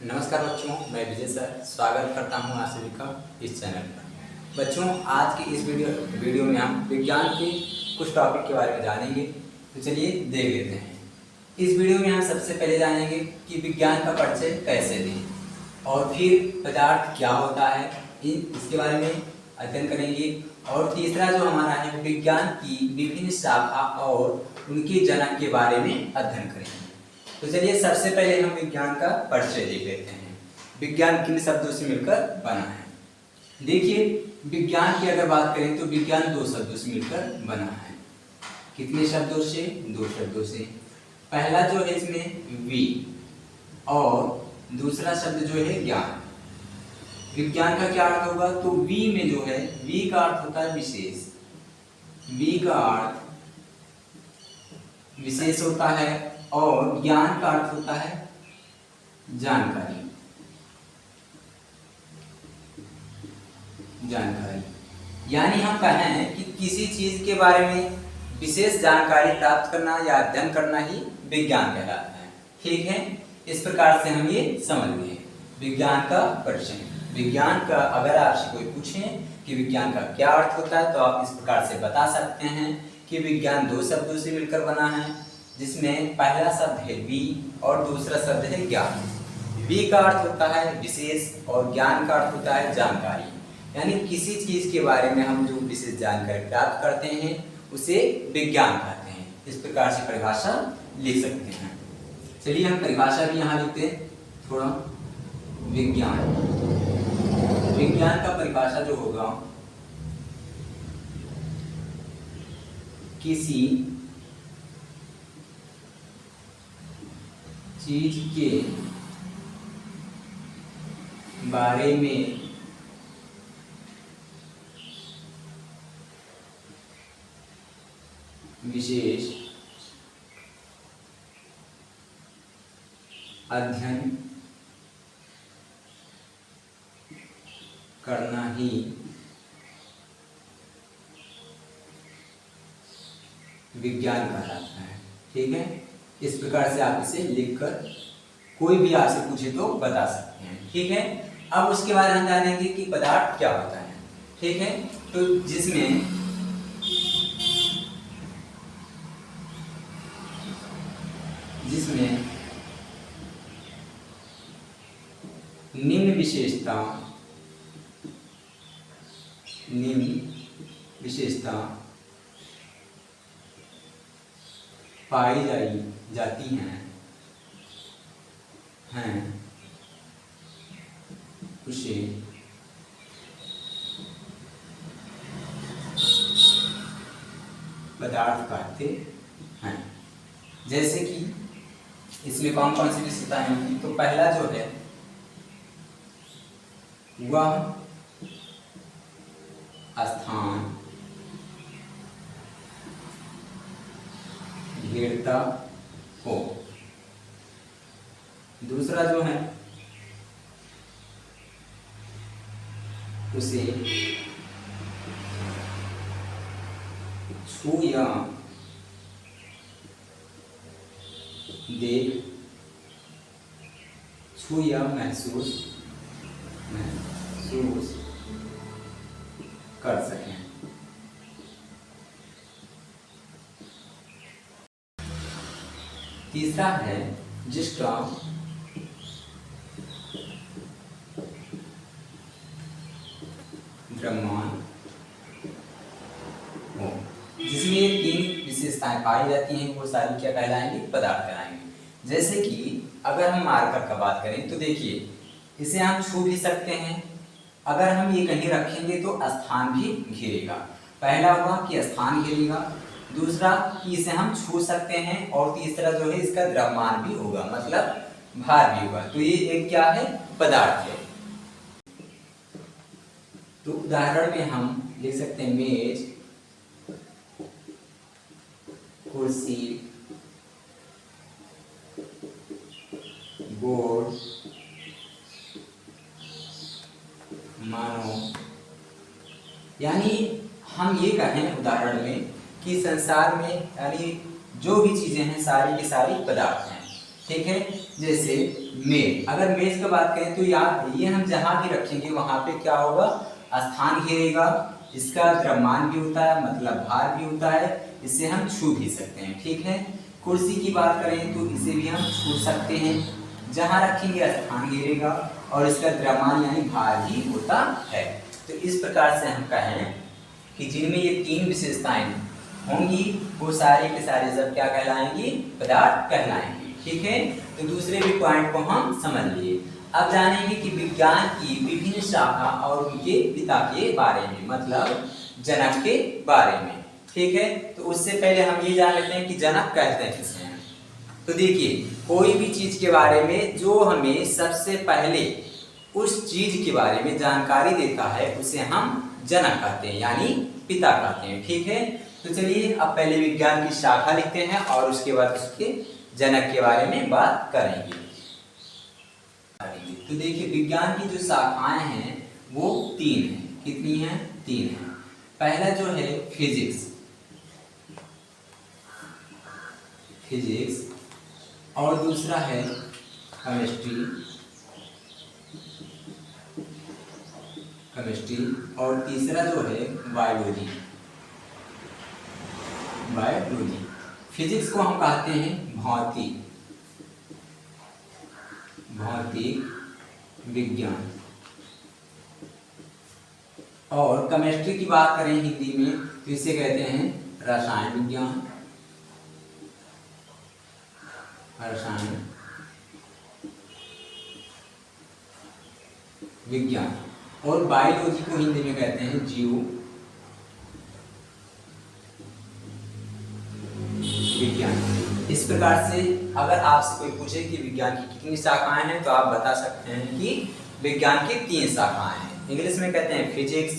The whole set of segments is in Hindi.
नमस्कार बच्चों, मैं विजय सर स्वागत करता हूं आप सभी का इस चैनल पर। बच्चों, आज की इस वीडियो में हम विज्ञान के कुछ टॉपिक के बारे में जानेंगे। तो चलिए देख लेते हैं। इस वीडियो में हम सबसे पहले जानेंगे कि विज्ञान का परिचय कैसे दें, और फिर पदार्थ क्या होता है इसके बारे में अध्ययन करेंगे। और तीसरा जो हमारा है, विज्ञान की विभिन्न शाखा और उनके जनक के बारे में अध्ययन करेंगे। तो चलिए सबसे पहले हम विज्ञान का परिचय देख लेते हैं। विज्ञान किन शब्दों से मिलकर बना है? देखिए, विज्ञान की अगर बात करें तो विज्ञान दो शब्दों से मिलकर बना है। कितने शब्दों से? दो शब्दों से। पहला जो है इसमें वी, और दूसरा शब्द जो है ज्ञान। विज्ञान का क्या अर्थ होगा? तो वी में जो है, वी का अर्थ होता है विशेष। वी का अर्थ विशेष होता है, और ज्ञान का अर्थ होता है जानकारी। यानी हम कहें कि किसी चीज के बारे में विशेष जानकारी प्राप्त करना या अध्ययन करना ही विज्ञान कहलाता है। ठीक है, इस प्रकार से हम ये समझ गए विज्ञान का परिचय। विज्ञान का अगर आपसे कोई पूछे कि विज्ञान का क्या अर्थ होता है, तो आप इस प्रकार से बता सकते हैं कि विज्ञान दो शब्दों से मिलकर बना है, जिसमें पहला शब्द है वी और दूसरा शब्द है ज्ञान। वी का अर्थ होता है विशेष और ज्ञान का अर्थ होता है जानकारी। यानी किसी चीज के बारे में हम जो विशेष जानकारी प्राप्त करते हैं उसे विज्ञान कहते हैं। इस प्रकार से परिभाषा लिख सकते हैं। चलिए हम परिभाषा भी यहाँ लिखते हैं थोड़ा। विज्ञान का परिभाषा जो होगा, किसी चीज के बारे में विशेष अध्ययन करना ही विज्ञान कहलाता है। ठीक है, इस प्रकार से आप इसे लिखकर कोई भी आपसे पूछे तो बता सकते हैं। ठीक है, अब उसके बाद हम जानेंगे कि पदार्थ क्या होता है। ठीक है, तो जिसमें निम्न विशेषता पाई जाती हैं उसे पदार्थ कहते हैं। जैसे कि इसमें कौन कौन सी विशेषताएं होंगी? तो पहला जो है वह स्थान घेरता हो। दूसरा जो है उसे छू या महसूस कर सकें। तीसरा है जिसका द्रव्यमान हो। जिसमें ये तीन विशेषताएं पाई जाती हैं, वो सारी क्या कहलाएंगी? पदार्थ कहलाएंगे। जैसे कि अगर हम मार्कर का बात करें तो देखिए, इसे हम छू भी सकते हैं। अगर हम ये कहीं रखेंगे तो स्थान भी घेरेगा। पहला हुआ कि स्थान घेरेगा, दूसरा कि इसे हम छू सकते हैं, और तीसरा जो है इसका द्रव्यमान भी होगा, मतलब भार भी होगा। तो ये एक क्या है? पदार्थ है। तो उदाहरण में हम लिख सकते हैं मेज, कुर्सी, बोर्ड, मानो। यानी हम ये कहें उदाहरण में कि संसार में यानी जो भी चीजें हैं सारी की सारी पदार्थ हैं। ठीक है। जैसे मेज, अगर मेज की बात करें तो यार ये हम जहाँ भी रखेंगे वहाँ पे क्या होगा, स्थान घेरेगा। इसका द्रव्यमान भी होता है, मतलब भार भी होता है, इसे हम छू भी सकते हैं। ठीक है। कुर्सी की बात करें तो इसे भी हम छू सकते हैं, जहाँ रखेंगे स्थान घेरेगा और इसका द्रव्यमान यानी भार भी होता है। तो इस प्रकार से हम कहें कि जिनमें ये तीन विशेषताएं होंगी वो सारे के सारे सब क्या कहलाएंगी, पदार्थ कहलाएंगे। ठीक है। तो दूसरे भी पॉइंट को हम समझ लिए। अब जानेंगे कि विज्ञान की विभिन्न शाखा और उनके पिता के बारे में, मतलब जनक के बारे में। ठीक है। तो उससे पहले हम ये जान लेते हैं कि जनक कहते हैं किसे हैं। तो देखिए, कोई भी चीज के बारे में जो हमें सबसे पहले उस चीज के बारे में जानकारी देता है उसे हम जनक कहते हैं, यानी पिता कहते हैं। ठीक है। तो चलिए अब पहले विज्ञान की शाखा लिखते हैं और उसके बाद उसके जनक के बारे में बात करेंगे। तो देखिए, विज्ञान की जो शाखाएं हैं वो तीन हैं। कितनी हैं? तीन हैं। पहला जो है फिजिक्स, और दूसरा है केमिस्ट्री, और तीसरा जो है बायोलॉजी। फिजिक्स को हम कहते हैं भौतिक विज्ञान, और केमिस्ट्री की बात करें हिंदी में तो इसे कहते हैं रसायन विज्ञान, और बायोलॉजी को हिंदी में कहते हैं जीव विज्ञान। इस प्रकार से अगर आपसे कोई पूछे कि विज्ञान की कितनी शाखाएं हैं तो आप बता सकते हैं कि विज्ञान की तीन शाखाएं हैं। इंग्लिश में कहते हैं फिजिक्स,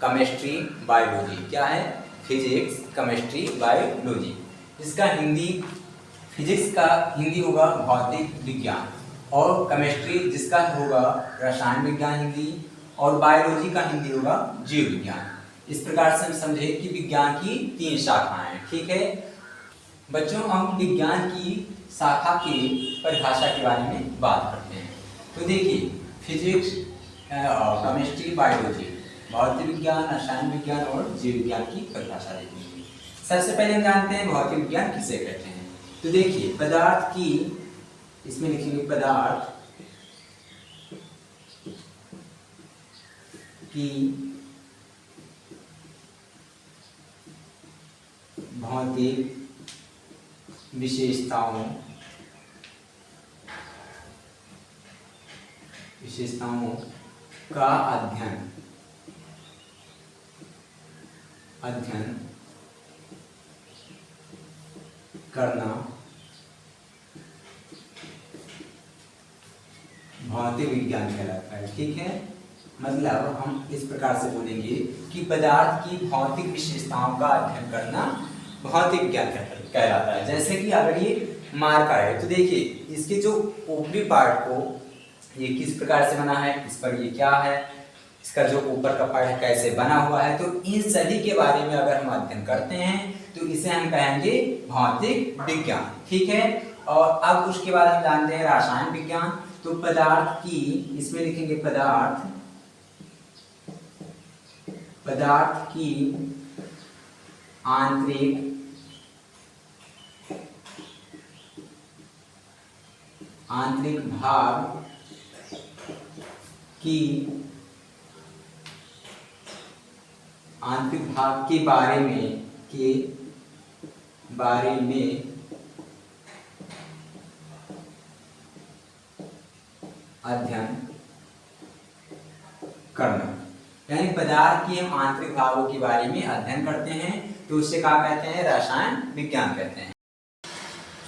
केमिस्ट्री, बायोलॉजी। क्या है? Physics, chemistry, biology. इसका हिंदी, फिजिक्स का हिंदी होगा भौतिक विज्ञान, और केमिस्ट्री जिसका होगा रसायन विज्ञान हिंदी, और बायोलॉजी का हिंदी होगा जीव विज्ञान। इस प्रकार से हम समझे कि विज्ञान की तीन शाखाएं हैं। ठीक है बच्चों, हम विज्ञान की शाखा की परिभाषा के बारे में बात करते हैं। तो देखिए, फिजिक्स, केमिस्ट्री, बायोलॉजी, भौतिक विज्ञान, रसायन विज्ञान और जीव विज्ञान की परिभाषा देखेंगे। सबसे पहले हम जानते हैं भौतिक विज्ञान किसे कहते हैं। तो देखिए, पदार्थ की, इसमें लिखेंगे पदार्थ की भौतिक विशेषताओं का अध्ययन करना भौतिक विज्ञान कहलाता है। ठीक है। मतलब हम इस प्रकार से बोलेंगे कि पदार्थ की भौतिक विशेषताओं का अध्ययन करना भौतिक विज्ञान कहलाता है। जैसे कि अगर ये मार्कर है तो देखिए, इसके जो ऊपरी पार्ट को ये किस प्रकार से बना है, इस पर ये क्या है, इसका जो ऊपर का पार्ट है कैसे बना हुआ है, तो इन सभी के बारे में अगर हम अध्ययन करते हैं तो इसे हम कहेंगे भौतिक विज्ञान। ठीक है। और अब उसके बाद हम जानते हैं रसायन विज्ञान। तो पदार्थ की, इसमें लिखेंगे पदार्थ की आंतरिक भाग के बारे में अध्ययन करना, यानी पदार्थ के हम आंतरिक भागों के बारे में अध्ययन करते हैं तो उसे क्या कहते हैं? रसायन विज्ञान कहते हैं।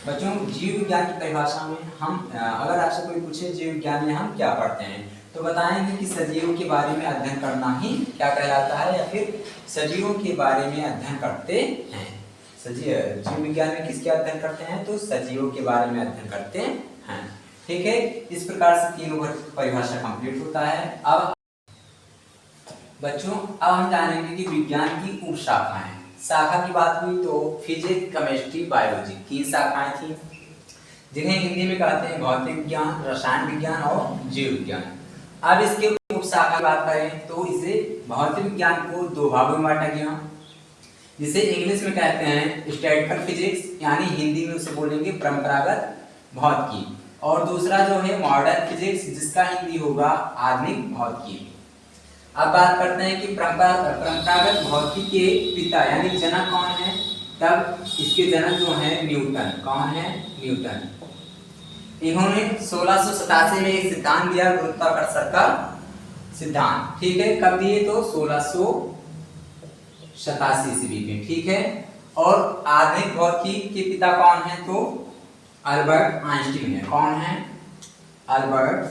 बच्चों, जीव विज्ञान की परिभाषा में हम, अगर आपसे कोई पूछे जीव विज्ञान में हम क्या पढ़ते हैं तो बताएंगे कि सजीवों के बारे में अध्ययन करना ही क्या कहलाता है, या फिर सजीवों के बारे में अध्ययन करते हैं। जीव विज्ञान में किसके अध्ययन करते हैं? तो सजीवों के बारे में अध्ययन करते हैं। ठीक है। इस प्रकार से तीनों परिभाषा कंप्लीट होता है। अब बच्चों, अब हम जानेंगे कि विज्ञान की उप शाखाएं। शाखा की बात हुई तो फिजिक्स, केमिस्ट्री, बायोलॉजी, तीन शाखाएं थी। जिन्हें हिंदी में कहते हैं भौतिक विज्ञान, रसायन विज्ञान और जीव विज्ञान। अब इसके उपशाखा की बात करें तो इसे भौतिक विज्ञान को दो भागों में बांटा गया, जिसे इंग्लिश में कहते हैं स्टैटिकल फिजिक्स, यानी हिंदी में उसे बोलेंगे परंपरागत भौतिकी, और दूसरा जो है मॉडर्न फिजिक्स, जिसका हिंदी होगा आधुनिक भौतिकी। अब बात करते हैं कि परंपरागत भौतिकी के पिता यानी जनक कौन है। तब इसके जनक जो है न्यूटन। कौन है? न्यूटन। इन्होंने 1687 में एक सिद्धांत दिया, गुरुत्वाकर्षण का सिद्धांत। ठीक है, कब दिए? तो 1687 ईस्वी में। ठीक है, और आधुनिक भौतिकी के पिता कौन है? तो अल्बर्ट आइंस्टीन है। कौन है? Albert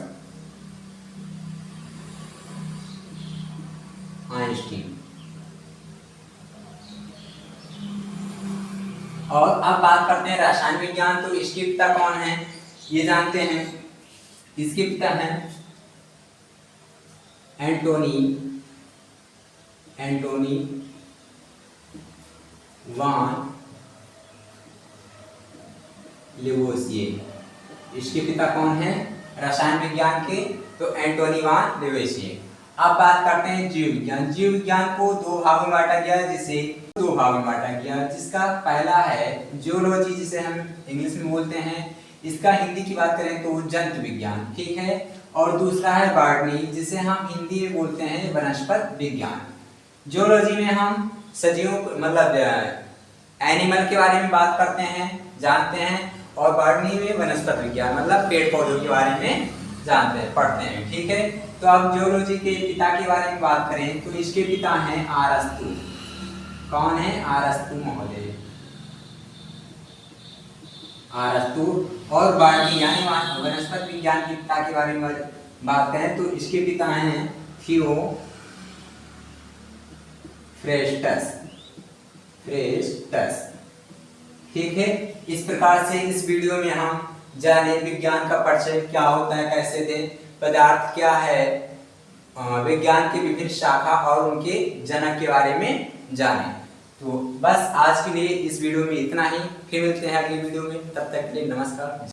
Einstein. और अब बात करते हैं रसायन विज्ञान, तो इसके पिता कौन है ये जानते हैं। इसके पिता हैं एंटोनी वान लेवोसिए। इसके पिता कौन है रसायन विज्ञान के? तो एंटोनी वान लेवोसिए। अब बात करते हैं जीव विज्ञान। जीव विज्ञान को दो भागों में बांटा गया, जिसका पहला है जियोलॉजी, जिसे हम इंग्लिश में बोलते हैं। इसका हिंदी की बात करें तो जंतु विज्ञान। ठीक है, और दूसरा है बॉटनी, जिसे हम हिंदी में बोलते हैं वनस्पति विज्ञान। जियोलॉजी में हम सजीवों मतलब एनिमल के बारे में बात करते हैं, जानते हैं, और बॉटनी में वनस्पति विज्ञान मतलब पेड़ पौधों के बारे में जानते हैं, पढ़ते हैं। ठीक है, तो अब जियोलॉजी के पिता के बारे में बात करें तो इसके पिता हैं अरस्तु। कौन है? अरस्तु महोदय, अरस्तु। और बॉटनी यानी वनस्पति विज्ञान के पिता के बारे में बात करें तो इसके पिता हैं थियोफ्रेस्टस। ठीक है, इस प्रकार से इस वीडियो में हम जाने विज्ञान का परिचय क्या होता है, कैसे दें, पदार्थ क्या है, विज्ञान के विभिन्न शाखा और उनके जनक के बारे में जाने। तो बस आज के लिए इस वीडियो में इतना ही। फिर मिलते हैं अगली वीडियो में, तब तक के लिए नमस्कार।